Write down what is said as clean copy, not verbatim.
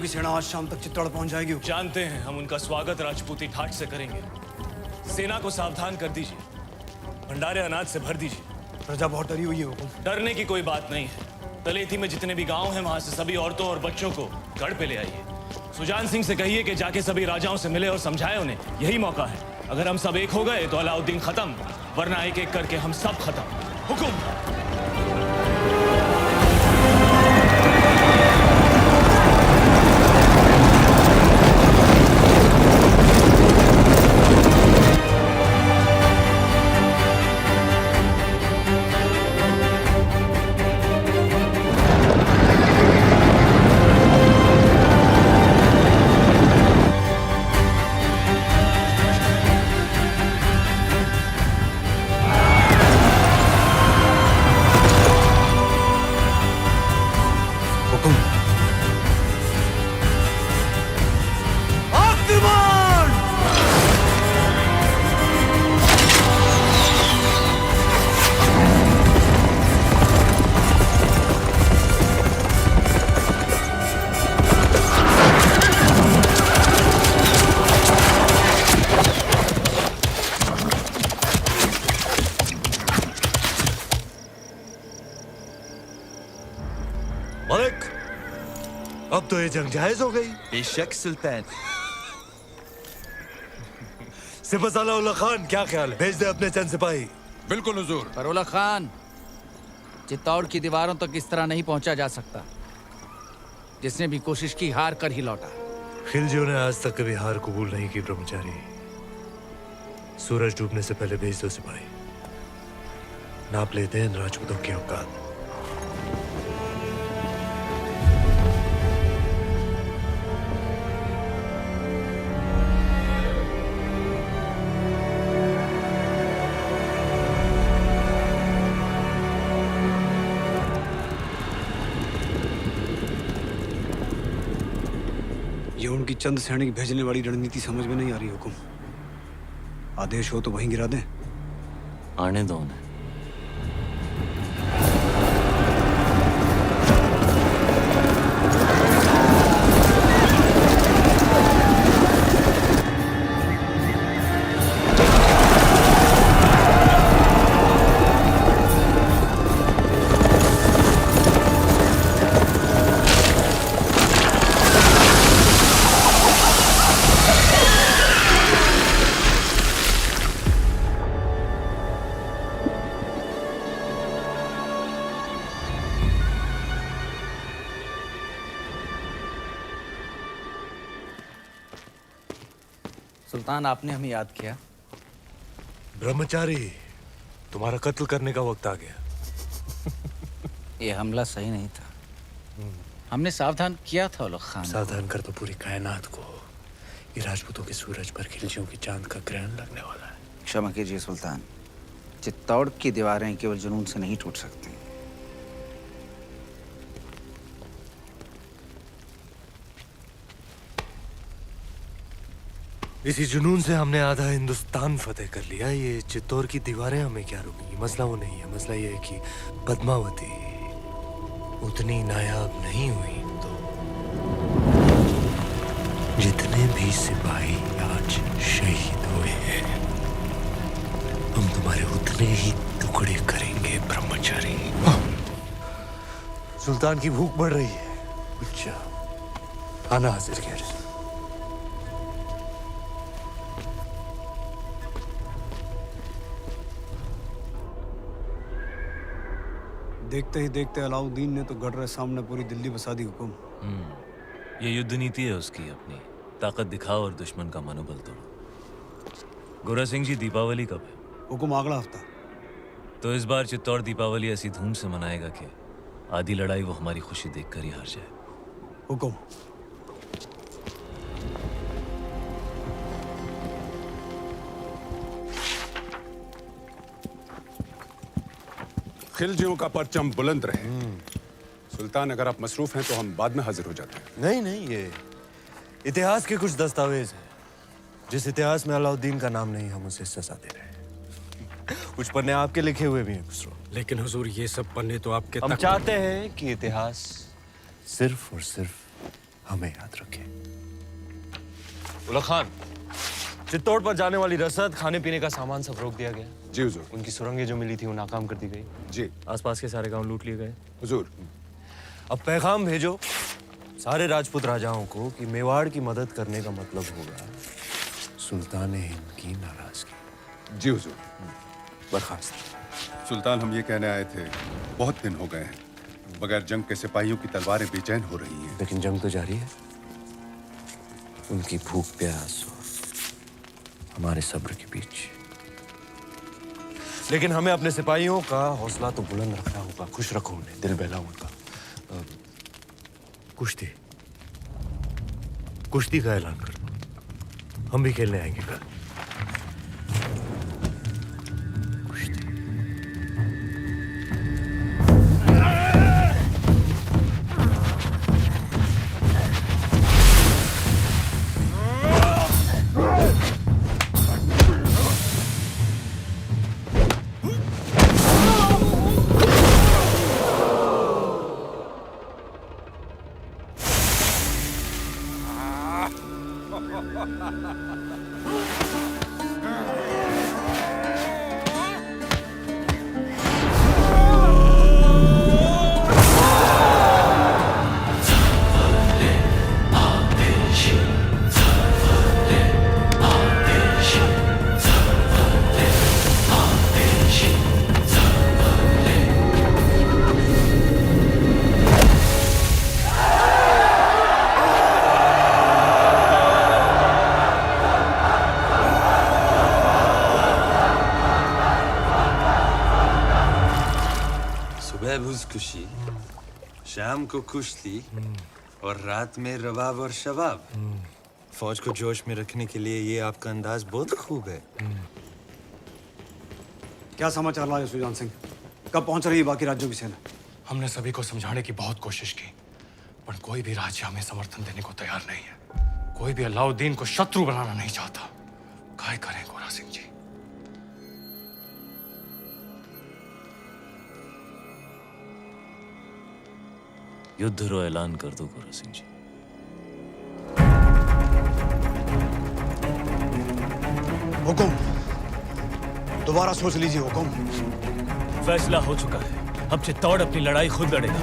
की सेना आज शाम तक चित्तौड़ पहुंच जाएगी। जानते हैं, हम उनका स्वागत राजपूती ठाट से करेंगे। सेना को सावधान कर दीजिए, भंडारे अनाज से भर दीजिए। प्रजा बहुत डरी हुई है हुकुम। डरने की कोई बात नहीं है। तलेठी में जितने भी गांव हैं, वहां से सभी औरतों और बच्चों को गढ़ पे ले आइए। सुजान सिंह से कहिए कि जाके सभी राजाओं से मिले और समझाए उन्हें, यही मौका है। अगर हम सब एक हो गए तो अलाउद्दीन खत्म, वरना एक एक करके हम सब खत्म। हुकुम। मलिक, अब तो ये जंग जायज हो गई। बेशक सुल्तान। सिपहसालार उल्ला खान, क्या ख्याल है? भेज दे अपने चंद सिपाही। बिल्कुल हुजूर। पर उल्ला खान, चित्तौड़ की दीवारों तक इस तरह नहीं पहुंचा जा सकता। जिसने भी कोशिश की हार कर ही लौटा। खिलजियों ने आज तक कभी हार कबूल नहीं की ब्रह्मचारी। सूरज डूबने से पहले भेज दो सिपाही। नाप लेते हैं इन राजपूतों की औकात। ये उनकी चंद सैनिक भेजने वाली रणनीति समझ में नहीं आ रही हुकुम। आदेश हो तो वहीं गिरा दें। आने दो उन्हें। सुल्तान, आपने हमें याद किया। ब्रह्मचारी, तुम्हारा कत्ल करने का वक्त आ गया। ये हमला सही नहीं था। हमने सावधान किया था उल्ला खान। सावधान कर तो पूरी कायनात को। ये राजपूतों के सूरज पर खिलजियों की चांद का ग्रहण लगने वाला है। क्षमा कीजिए सुल्तान, चित्तौड़ की दीवारें केवल जुनून से नहीं टूट सकती। इसी जुनून से हमने आधा हिंदुस्तान फतेह कर लिया। ये चित्तौड़ की दीवारें हमें क्या रोकेंगी? मसला वो नहीं है। मसला ये है कि पद्मावती उतनी नायाब नहीं हुई तो जितने भी सिपाही आज शहीद हुए हैं, हम तुम्हारे उतने ही टुकड़े करेंगे ब्रह्मचारी। सुल्तान की भूख बढ़ रही है। अच्छा, आना हाजिर खैर। देखते ही देखते अलाउद्दीन ने तो गढ़ सामने पूरी दिल्ली बसा दी हुकुम। ये युद्ध नीति है उसकी अपनी। ताकत दिखाओ और दुश्मन का मनोबल तोड़ो। गोरा सिंह जी, दीपावली कब है? हुकुम अगला हफ्ता। तो इस बार चित्तौड़ दीपावली ऐसी धूम से मनाएगा कि आधी लड़ाई वो हमारी खुशी देखकर ही हार जाए। हुकुम। खिलजियों का परचम बुलंद रहे। सुल्तान, अगर आप मसरूफ हैं तो हम बाद में हाजिर हो जाते हैं। नहीं नहीं, ये इतिहास के कुछ दस्तावेज हैं। जिस इतिहास में अलाउद्दीन का नाम नहीं, हम उसे सजा दे रहे हैं। कुछ पन्ने आपके लिखे हुए भी हैं खुसरो। लेकिन हुजूर, ये सब पन्ने तो आपके हम चाहते हैं कि इतिहास सिर्फ और सिर्फ हमें याद रखें। उला खान, चित्तौड़ पर जाने वाली रसद, खाने पीने का सामान सब रोक दिया गया। जी हुजूर। उनकी सुरंगें जो मिली थी वो नाकाम कर दी गई। जी आसपास के सारे गांव लूट लिए गए। हुजूर। अब पैगाम भेजो सारे राजपूत राजाओं को कि मेवाड़ की मदद करने का मतलब होगा सुल्तान हिंद की नाराजगी। जी हुजूर। बर्खास्त। सुल्तान, हम ये कहने आए थे, बहुत दिन हो गए हैं बगैर जंग के सिपाहियों की तलवारें बेचैन हो रही हैं। लेकिन जंग तो जारी है। उनकी भूख प्यास और हमारे सब्र के बीच। लेकिन हमें अपने सिपाहियों का हौसला तो बुलंद रखना होगा। खुश रखो उन्हें, दिल बहलाओ उनका। कुश्ती कुश्ती का ऐलान कर दो। हम भी खेलने आएंगे कल। कुश्ती। सुबह भुजकुशी, शाम को कुश्ती और रात में रबाब और शबाब। फौज को जोश में रखने के लिए ये आपका अंदाज बहुत खूब है। क्या समाचार लाए सुजान सिंह? कब पहुंच रही है बाकी राज्यों की सेना? हमने सभी को समझाने की बहुत कोशिश की, पर कोई भी राज्य हमें समर्थन देने को तैयार नहीं है। कोई भी अलाउद्दीन को शत्रु बनाना नहीं चाहता। काय करें गोरा सिंह जी? युद्ध रो ऐलान कर दो गोरा सिंह जी। हुकुम, दोबारा सोच लीजिए हुकुम। फैसला हो चुका है। अब चित्तौड़ अपनी लड़ाई खुद लड़ेगा।